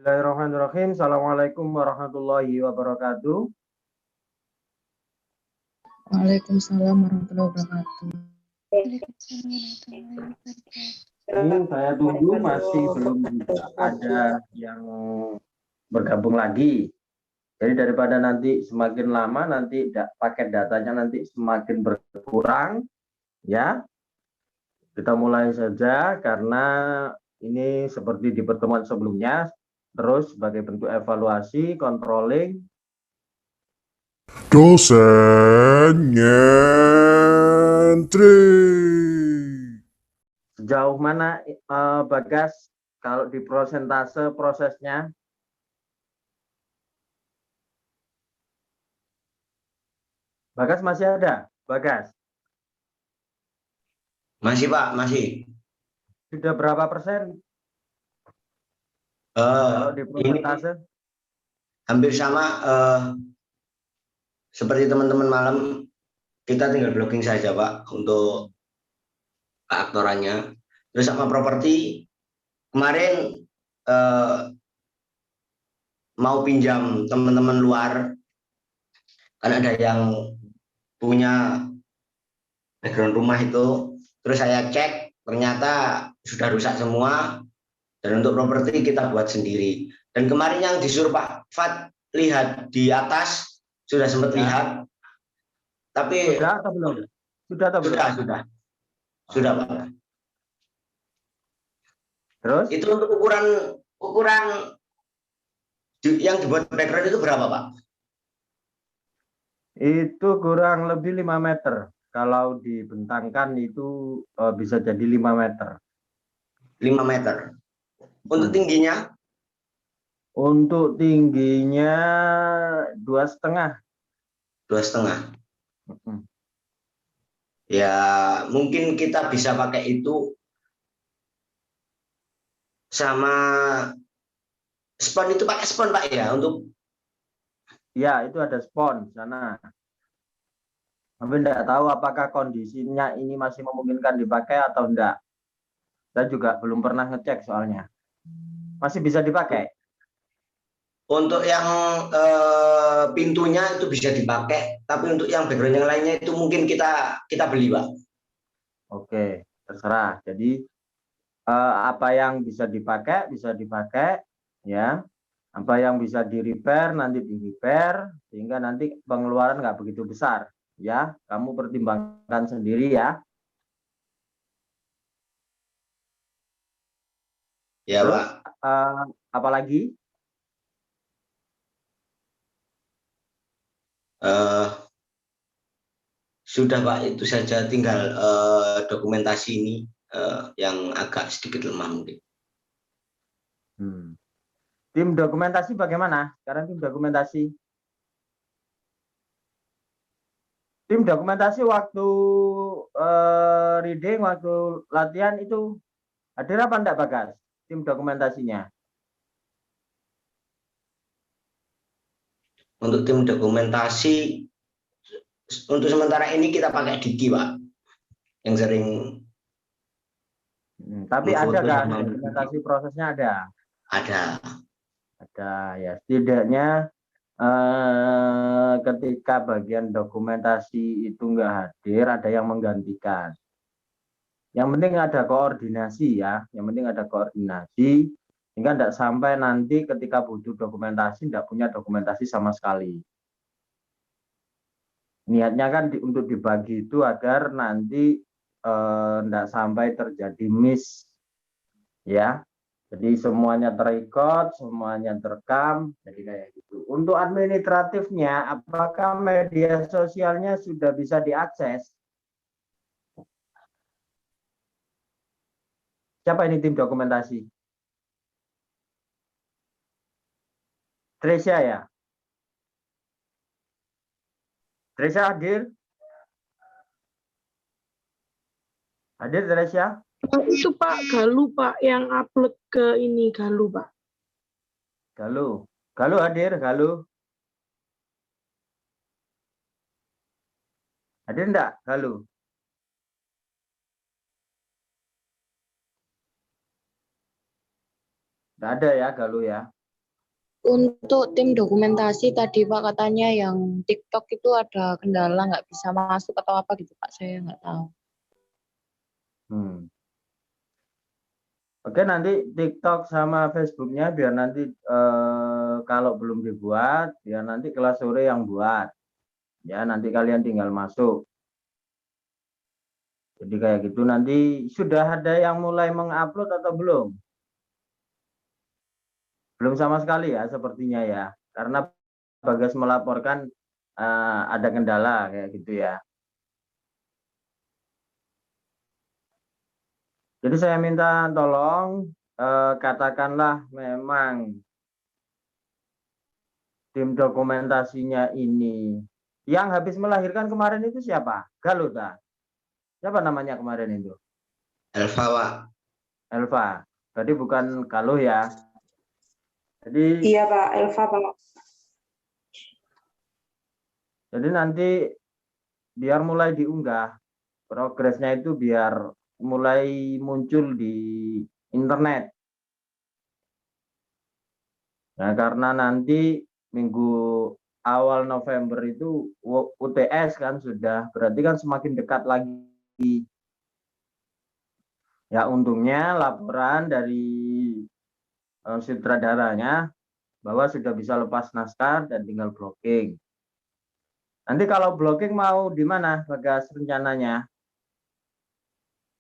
Bismillahirrahmanirrahim. Assalamualaikum warahmatullahi wabarakatuh. Waalaikumsalam warahmatullahi wabarakatuh. Ini saya tunggu masih belum juga ada yang bergabung lagi. Jadi daripada nanti semakin lama nanti paket datanya nanti semakin berkurang, ya. Kita mulai saja karena ini seperti di pertemuan sebelumnya, terus sebagai bentuk evaluasi, controlling. Dosen nyentri. Sejauh mana Bagas kalau di prosentase prosesnya? Bagas masih ada? Bagas? Masih Pak, masih. Sudah berapa persen? Kalau di Ini prosentase? hampir sama seperti teman-teman malam, kita tinggal blocking saja Pak untuk keaktorannya. Terus sama properti, kemarin mau pinjam teman-teman luar, kan ada yang punya background rumah itu, terus saya cek, ternyata sudah rusak semua, dan untuk properti kita buat sendiri. Dan kemarin yang disuruh Pak Fat lihat di atas, sudah sempat lihat, tapi Sudah atau belum? Sudah atau belum? Sudah Pak. Terus? Itu untuk ukuran yang dibuat background itu berapa Pak? Itu kurang lebih 5 meter. Kalau dibentangkan itu bisa jadi 5 meter. 5 meter. Untuk tingginya? Untuk tingginya 2,5. 2,5. Ya mungkin kita bisa pakai itu sama spon. Itu pakai spon Pak ya untuk? Ya itu ada spon sana. Tapi tidak tahu apakah kondisinya ini masih memungkinkan dipakai atau enggak. Saya juga belum pernah ngecek soalnya. Masih bisa dipakai. Untuk yang pintunya itu bisa dipakai, tapi untuk yang background yang lainnya itu mungkin kita beli Pak. Oke, terserah. Jadi apa yang bisa dipakai, ya. Apa yang bisa di repair nanti di repair, sehingga nanti pengeluaran nggak begitu besar, ya. Kamu pertimbangkan sendiri ya. Ya Terus, Pak. apalagi? Sudah Pak, itu saja, tinggal dokumentasi ini yang agak sedikit lemah mungkin. Tim dokumentasi bagaimana? Sekarang tim dokumentasi. Tim dokumentasi waktu reading, waktu latihan itu hadir apa enggak Bagas? Tim dokumentasinya. Untuk tim dokumentasi, untuk sementara ini kita pakai Diki Pak, yang sering. Tapi ada kan dokumentasi prosesnya ada? Ada. Ada ya, setidaknya ketika bagian dokumentasi itu enggak hadir, ada yang menggantikan. Yang penting ada koordinasi ya, yang penting ada koordinasi, sehingga tidak sampai nanti ketika butuh dokumentasi tidak punya dokumentasi sama sekali. Niatnya kan untuk dibagi itu agar nanti tidak sampai terjadi miss, ya. Jadi semuanya terekod, semuanya terekam, jadi kayak gitu. Untuk administratifnya, apakah media sosialnya sudah bisa diakses? Siapa ini tim dokumentasi? Tresya ya? Tresya hadir? Hadir Tresya? Itu Pak Galuh Pak yang upload ke ini Galuh Pak. Galuh hadir, Galuh. Hadir enggak Galuh? Enggak ada ya Galuh ya. Untuk tim dokumentasi tadi Pak katanya yang TikTok itu ada kendala nggak bisa masuk atau apa gitu Pak, saya nggak tahu. Hmm. Oke, nanti TikTok sama Facebooknya biar nanti kalau belum dibuat, biar nanti kelas sore yang buat. Ya, nanti kalian tinggal masuk. Jadi kayak gitu. Nanti sudah ada yang mulai mengupload atau belum? Belum sama sekali ya sepertinya ya. Karena Bagas melaporkan ada kendala kayak gitu ya. Jadi saya minta tolong katakanlah memang tim dokumentasinya ini yang habis melahirkan kemarin itu siapa? Galuta. Siapa namanya kemarin itu? Elva, Pak. Elva. Jadi bukan Galuh ya. Jadi Iya Pak, Elva Pak. Jadi nanti biar mulai diunggah progresnya itu biar mulai muncul di internet. Nah, karena nanti minggu awal November itu UTS kan sudah, berarti kan semakin dekat lagi. Ya untungnya laporan dari sutradaranya bahwa sudah bisa lepas naskah dan tinggal blocking. Nanti kalau blocking mau di mana Bagas rencananya?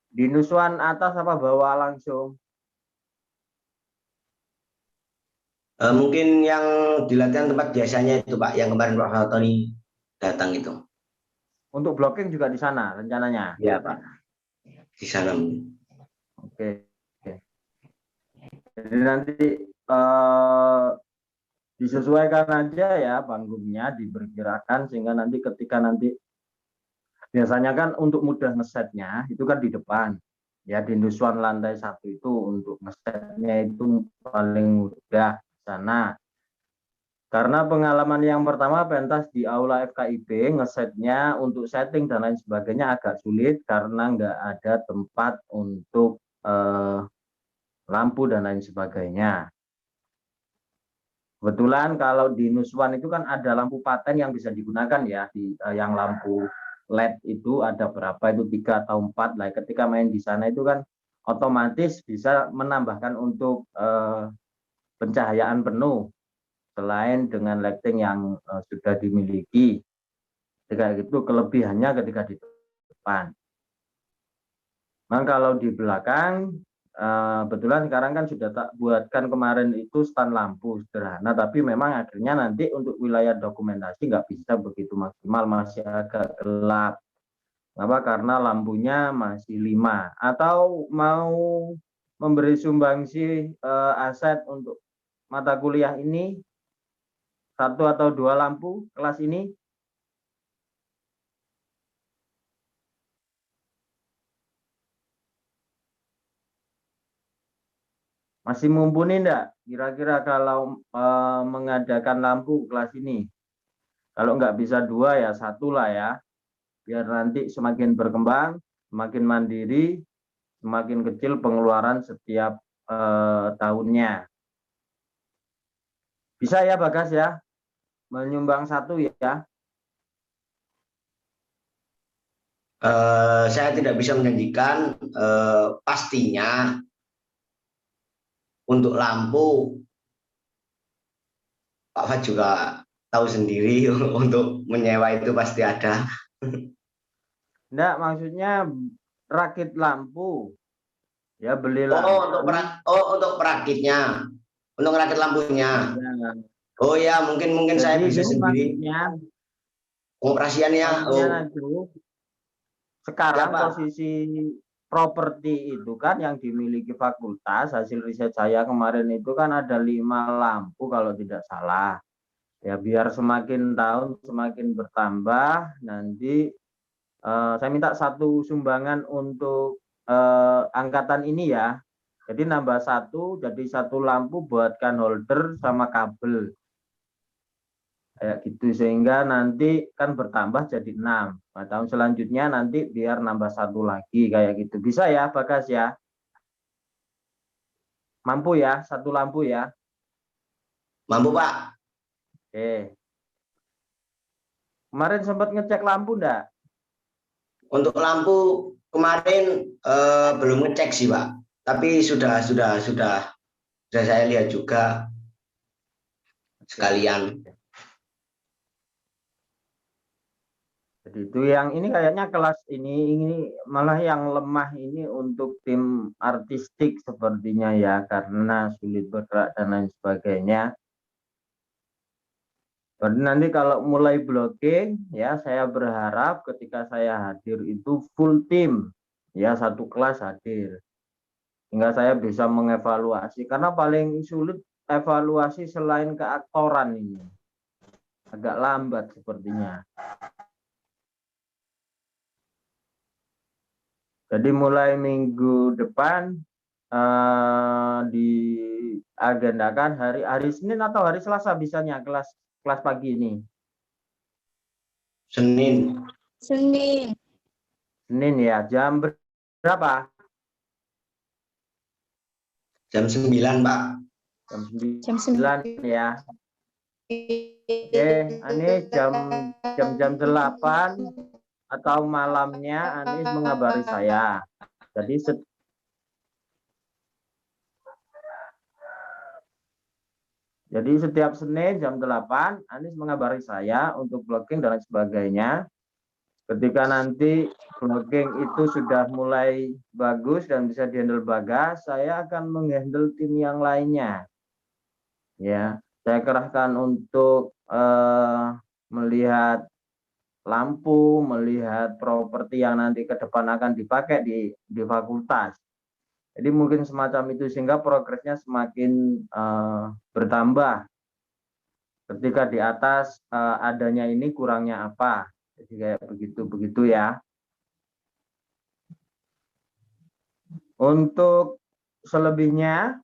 Di Nusuan atas apa bawah langsung? Mungkin yang di latihan tempat biasanya itu Pak, yang kemarin Pak Tony datang itu. Untuk blocking juga di sana rencananya? Iya Pak, di sana. Oke. Jadi nanti disesuaikan aja ya panggungnya, diperkirakan sehingga nanti ketika nanti biasanya kan untuk mudah ngesetnya itu kan di depan. Ya di Nusuan lantai 1 itu untuk ngesetnya itu paling mudah di sana. Karena pengalaman yang pertama pentas di aula FKIB ngesetnya untuk setting dan lain sebagainya agak sulit karena nggak ada tempat untuk lampu dan lain sebagainya. Kebetulan kalau di Nusuan itu kan ada lampu paten yang bisa digunakan ya, yang lampu LED itu ada berapa itu 3 atau 4 lah. Ketika main di sana itu kan otomatis bisa menambahkan untuk pencahayaan penuh selain dengan lighting yang sudah dimiliki. Ketika itu kelebihannya ketika di depan. Nah, kalau di belakang kebetulan sekarang kan sudah tak buatkan kemarin itu stand lampu sederhana, tapi memang akhirnya nanti untuk wilayah dokumentasi nggak bisa begitu maksimal, masih agak gelap. Kenapa? Karena lampunya masih 5. Atau mau memberi sumbangsi aset untuk mata kuliah ini 1 atau 2 lampu kelas ini? Masih mumpuni enggak? Kira-kira kalau mengadakan lampu kelas ini? Kalau nggak bisa 2 ya 1 lah ya. Biar nanti semakin berkembang, semakin mandiri, semakin kecil pengeluaran setiap tahunnya. Bisa ya Bagas ya? Menyumbang 1 ya? Saya tidak bisa menjanjikan pastinya untuk lampu Pak Fat juga tahu sendiri untuk menyewa itu pasti ada. Enggak, maksudnya rakit lampu. Ya beli lampu. Untuk perakitnya, untuk merakit lampunya. Ya. Oh ya, mungkin Jadi saya bisa gini sendiri. maksudnya, Pengoperasiannya. Sekarang Siapa? posisi properti itu kan yang dimiliki fakultas, hasil riset saya kemarin itu kan ada 5 lampu kalau tidak salah. Ya biar semakin tahun semakin bertambah, nanti saya minta 1 sumbangan untuk angkatan ini ya. Jadi nambah 1, jadi 1 lampu buatkan holder sama kabel. Kayak gitu sehingga nanti kan bertambah jadi 6. Nah, tahun selanjutnya nanti biar nambah 1 lagi kayak gitu. Bisa ya Bagas ya? Mampu ya 1 lampu ya? Mampu Pak. Oke. Kemarin sempat ngecek lampu enggak? Untuk lampu kemarin belum ngecek sih Pak. Tapi sudah saya lihat juga sekalian. Jadi itu yang ini kayaknya kelas ini malah yang lemah ini untuk tim artistik sepertinya ya, karena sulit bergerak dan lain sebagainya. Berarti nanti kalau mulai blocking ya, saya berharap ketika saya hadir itu full tim ya, satu kelas hadir hingga saya bisa mengevaluasi, karena paling sulit evaluasi selain keaktoran ini agak lambat sepertinya. Jadi mulai minggu depan diagendakan hari Senin atau hari Selasa bisanya kelas pagi ini. Senin. Senin ya, jam berapa? Jam 9 Pak. Jam 9 ya. Oke, ini jam 8 atau malamnya Anies mengabari saya. Jadi setiap Senin jam 8 Anies mengabari saya untuk blocking dan lain sebagainya. Ketika nanti blocking itu sudah mulai bagus dan bisa dihandle Bagas, saya akan menghandle tim yang lainnya. Ya, saya kerahkan untuk melihat lampu, melihat properti yang nanti ke depan akan dipakai di fakultas. Jadi mungkin semacam itu sehingga progresnya semakin bertambah. Ketika di atas adanya ini kurangnya apa. Jadi kayak begitu ya. Untuk selebihnya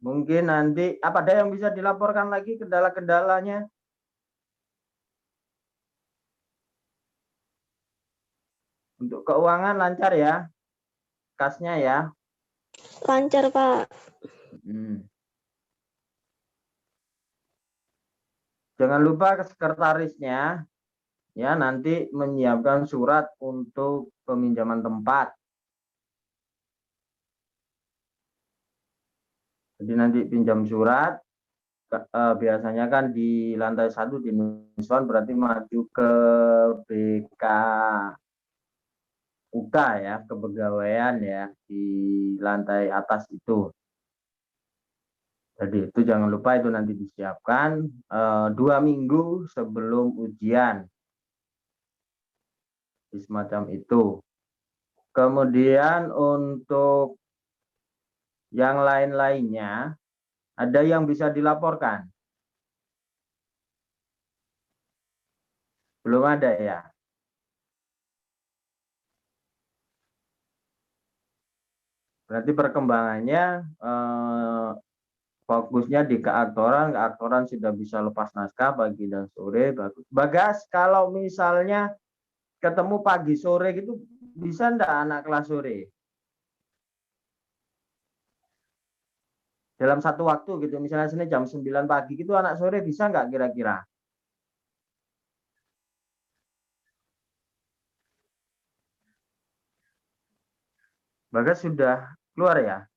mungkin nanti apa ada yang bisa dilaporkan lagi kendala-kendalanya? Untuk keuangan lancar ya, kasnya ya. Lancar Pak. Jangan lupa ke sekretarisnya ya, nanti menyiapkan surat untuk peminjaman tempat. Jadi nanti pinjam surat, biasanya kan di lantai 1 di Nusan, berarti maju ke BK UK ya, kepegawaian ya, di lantai atas itu. Jadi itu jangan lupa itu nanti disiapkan 2 minggu sebelum ujian. Semacam itu. Kemudian untuk yang lain-lainnya, ada yang bisa dilaporkan? Belum ada ya? Berarti perkembangannya fokusnya di keaktoran sudah bisa lepas naskah pagi dan sore, bagus. Bagas, kalau misalnya ketemu pagi sore gitu, bisa enggak anak kelas sore? Dalam satu waktu gitu, misalnya Senin jam 9 pagi gitu, anak sore bisa enggak kira-kira? Bagas sudah keluar ya?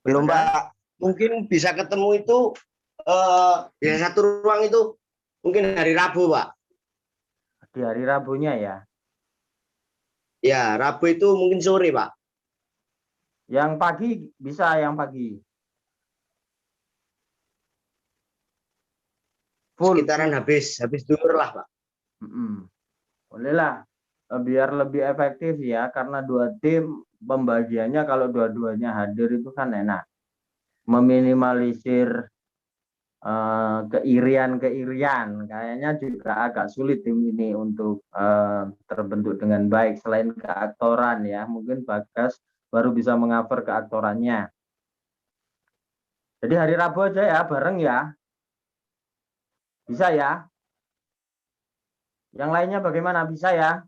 Belum Pak. Mungkin bisa ketemu itu ya satu ruang itu mungkin hari Rabu Pak. Di hari Rabunya ya? Ya, Rabu itu mungkin sore Pak. Yang pagi bisa, yang pagi. Full. Sekitaran habis duhur lah Pak. Bolehlah, biar lebih efektif ya, karena 2 tim pembagiannya kalau dua-duanya hadir itu kan enak. Meminimalisir keirian kayaknya juga agak sulit tim ini untuk terbentuk dengan baik. Selain keaktoran ya, mungkin Bagas baru bisa mengcover keaktorannya. Jadi hari Rabu aja ya, bareng ya, bisa ya? Yang lainnya bagaimana, bisa ya?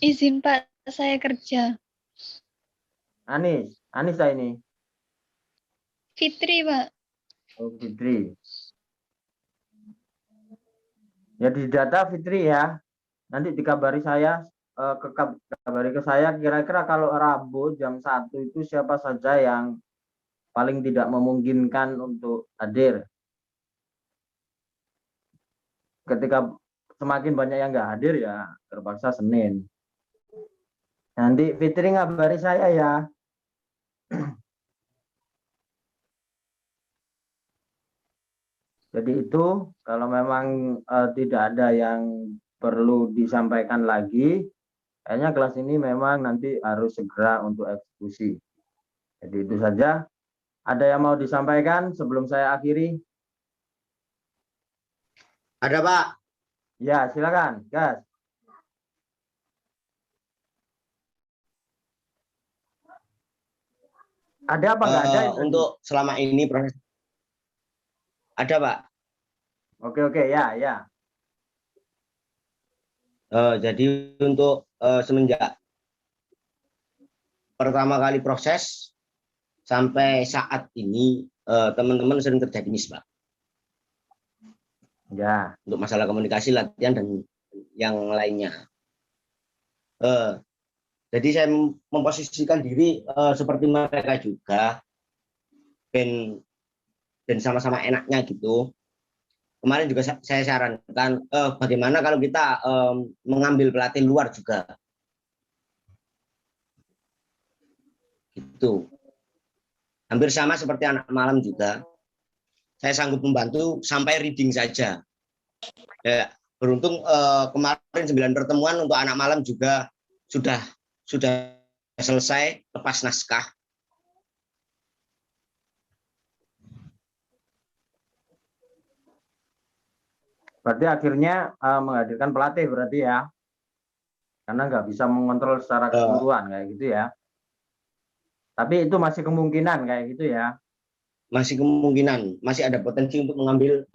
Izin Pak, saya kerja. Anies ini. Fitri, Pak. Oh, Fitri. Ya di data Fitri ya. Nanti dikabari saya kabari ke saya kira-kira kalau Rabu jam 1 itu siapa saja yang paling tidak memungkinkan untuk hadir. Ketika semakin banyak yang nggak hadir ya terpaksa Senin. Nanti Fitri ngabari saya ya. Jadi itu kalau memang tidak ada yang perlu disampaikan lagi, kayaknya kelas ini memang nanti harus segera untuk eksekusi. Jadi itu saja. Ada yang mau disampaikan sebelum saya akhiri? Ada, Pak. Ya, silakan, gas. Ada apa nggak ada? Untuk selama ini proses ada, Pak. Oke, ya. Jadi untuk semenjak pertama kali proses sampai saat ini teman-teman sering terjadi misbah. Ya. Untuk masalah komunikasi, latihan dan yang lainnya. Jadi saya memposisikan diri seperti mereka juga, dan sama-sama enaknya gitu. Kemarin juga saya sarankan bagaimana kalau kita mengambil pelatih luar juga. Gitu. Hampir sama seperti anak malam juga. Saya sanggup membantu sampai reading saja. Ya, beruntung kemarin 9 pertemuan untuk anak malam juga sudah selesai lepas naskah. Berarti akhirnya menghadirkan pelatih berarti ya, karena nggak bisa mengontrol secara keseluruhan kayak gitu ya. Tapi itu masih kemungkinan kayak gitu ya. Masih kemungkinan, masih ada potensi untuk mengambil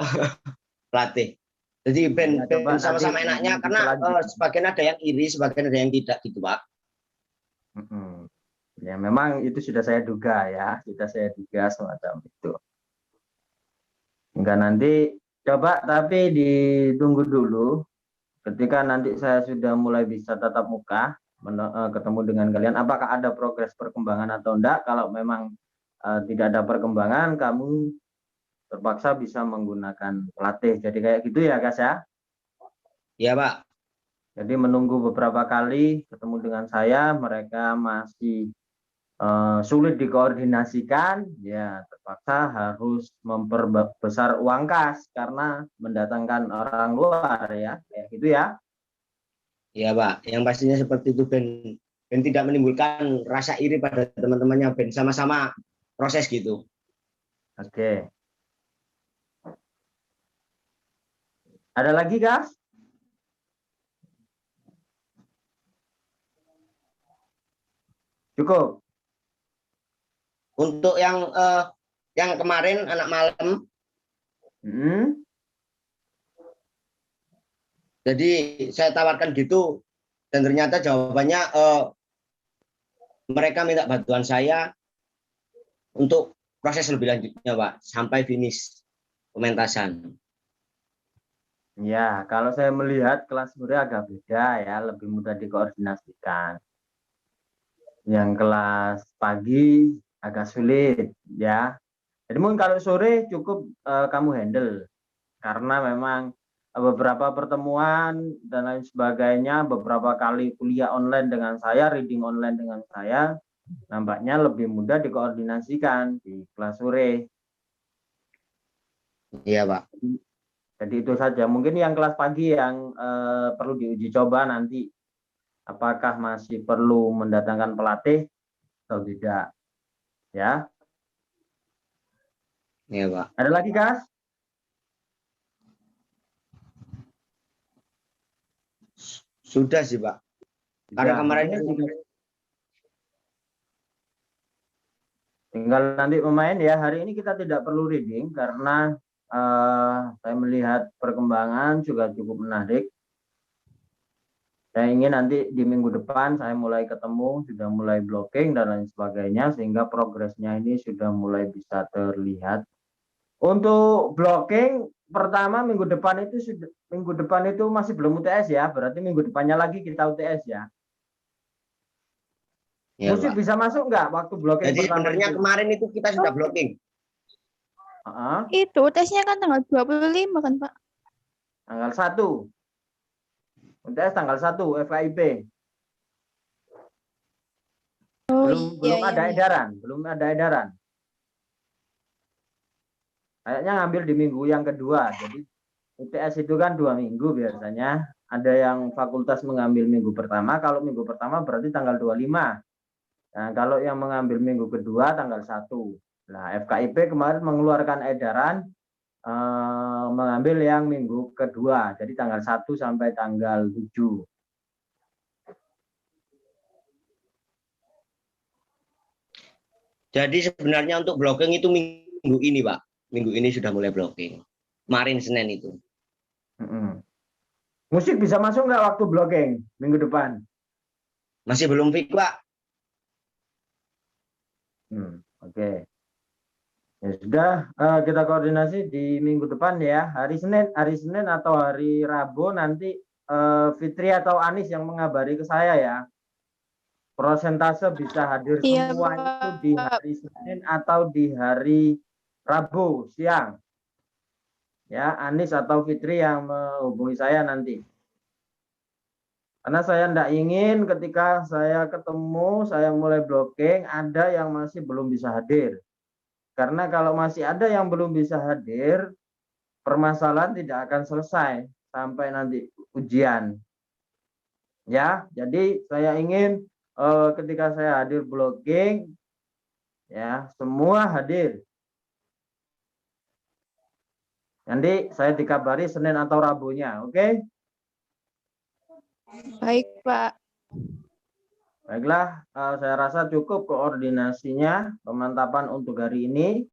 pelatih. Jadi sama-sama enaknya karena sebagian ada yang iri, sebagian ada yang tidak gitu, Pak. Ya memang itu sudah saya duga ya, sudah saya duga semacam itu. Enggak, nanti coba tapi ditunggu dulu. Ketika nanti saya sudah mulai bisa tatap muka, ketemu dengan kalian, apakah ada progres perkembangan atau enggak? Kalau memang tidak ada perkembangan, kamu terpaksa bisa menggunakan pelatih. Jadi kayak gitu ya, guys ya? Iya, Pak. Jadi menunggu beberapa kali ketemu dengan saya, mereka masih sulit dikoordinasikan, ya terpaksa harus memperbesar uang kas karena mendatangkan orang luar ya, kayak gitu ya. Iya, Pak. Yang pastinya seperti itu, Ben tidak menimbulkan rasa iri pada teman-temannya, Ben sama-sama proses gitu. Oke. Ada lagi, guys? Cukup. Untuk yang kemarin anak malam, jadi saya tawarkan gitu, dan ternyata jawabannya mereka minta bantuan saya untuk proses lebih lanjutnya, Pak, sampai finish pementasan. Ya, kalau saya melihat kelas sore agak beda ya, lebih mudah dikoordinasikan. Yang kelas pagi agak sulit ya. Jadi mungkin kalau sore cukup kamu handle karena memang beberapa pertemuan dan lain sebagainya, beberapa kali kuliah online dengan saya, reading online dengan saya, nampaknya lebih mudah dikoordinasikan di kelas sore. Iya, Pak. Jadi itu saja. Mungkin yang kelas pagi yang perlu diuji coba nanti, apakah masih perlu mendatangkan pelatih atau tidak, ya? Iya, Pak. Ada lagi, Kas? Sudah sih, Pak. Karena kemarin tinggal nanti pemain ya. Hari ini kita tidak perlu reading karena saya melihat perkembangan juga cukup menarik. Saya ingin nanti di minggu depan saya mulai ketemu, sudah mulai blocking dan lain sebagainya, sehingga progresnya ini sudah mulai bisa terlihat. Untuk blocking pertama minggu depan itu masih belum UTS ya, berarti minggu depannya lagi kita UTS ya. Ya, Musik Pak. bisa masuk nggak waktu blocking Jadi pertama sebenarnya itu? kemarin itu kita sudah blocking. Itu tesnya kan tanggal 25 kan, Pak? Tanggal 1. UTS tanggal 1 FKIP. Oh Belum ada edaran, belum ada edaran. Kayaknya ngambil di minggu yang kedua. Jadi UTS itu kan 2 minggu biasanya. Ada yang fakultas mengambil minggu pertama. Kalau minggu pertama berarti tanggal 25. Nah, kalau yang mengambil minggu kedua tanggal 1. Nah, FKIP kemarin mengeluarkan edaran mengambil yang minggu kedua. Jadi tanggal 1 sampai tanggal 7. Jadi sebenarnya untuk blocking itu minggu ini, Pak. Minggu ini sudah mulai blocking. Kemarin Senin itu. Musik bisa masuk nggak waktu blocking minggu depan? Masih belum fix, Pak. Oke. Ya sudah, kita koordinasi di minggu depan ya. Hari Senin atau hari Rabu nanti Fitri atau Anis yang mengabari ke saya ya. Persentase bisa hadir Iya, semua itu di hari Senin atau di hari Rabu siang. Ya, Anis atau Fitri yang menghubungi saya nanti. Karena saya tidak ingin ketika saya ketemu, saya mulai blocking, ada yang masih belum bisa hadir. Karena kalau masih ada yang belum bisa hadir, permasalahan tidak akan selesai sampai nanti ujian. Ya, jadi saya ingin ketika saya hadir blocking, ya semua hadir. Nanti saya dikabari Senin atau Rabunya, oke? Baik, Pak. Baiklah, saya rasa cukup koordinasinya, pemantapan untuk hari ini.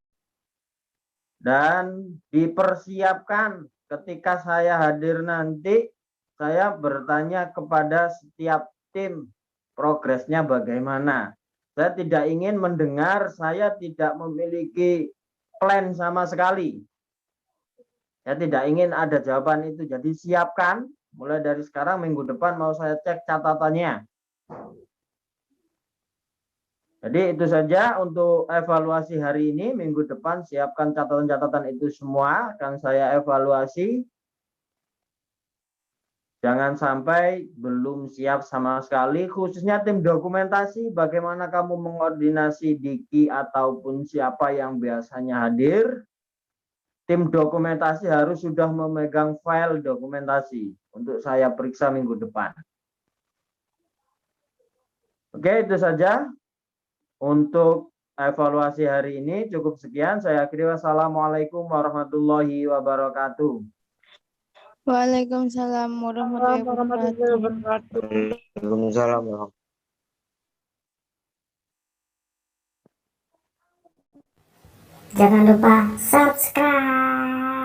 Dan dipersiapkan ketika saya hadir nanti, saya bertanya kepada setiap tim progresnya bagaimana. Saya tidak ingin mendengar saya tidak memiliki plan sama sekali. Saya tidak ingin ada jawaban itu. Jadi siapkan, mulai dari sekarang minggu depan mau saya cek catatannya. Jadi itu saja untuk evaluasi hari ini. Minggu depan siapkan catatan-catatan itu semua akan saya evaluasi. Jangan sampai belum siap sama sekali, khususnya tim dokumentasi. Bagaimana kamu mengordinasi Diki ataupun siapa yang biasanya hadir. Tim dokumentasi harus sudah memegang file dokumentasi untuk saya periksa minggu depan. Oke, itu saja. Untuk evaluasi hari ini cukup sekian. Saya akhiri. Wassalamualaikum warahmatullahi wabarakatuh. Waalaikumsalam warahmatullahi wabarakatuh. Waalaikumsalam. Jangan lupa subscribe.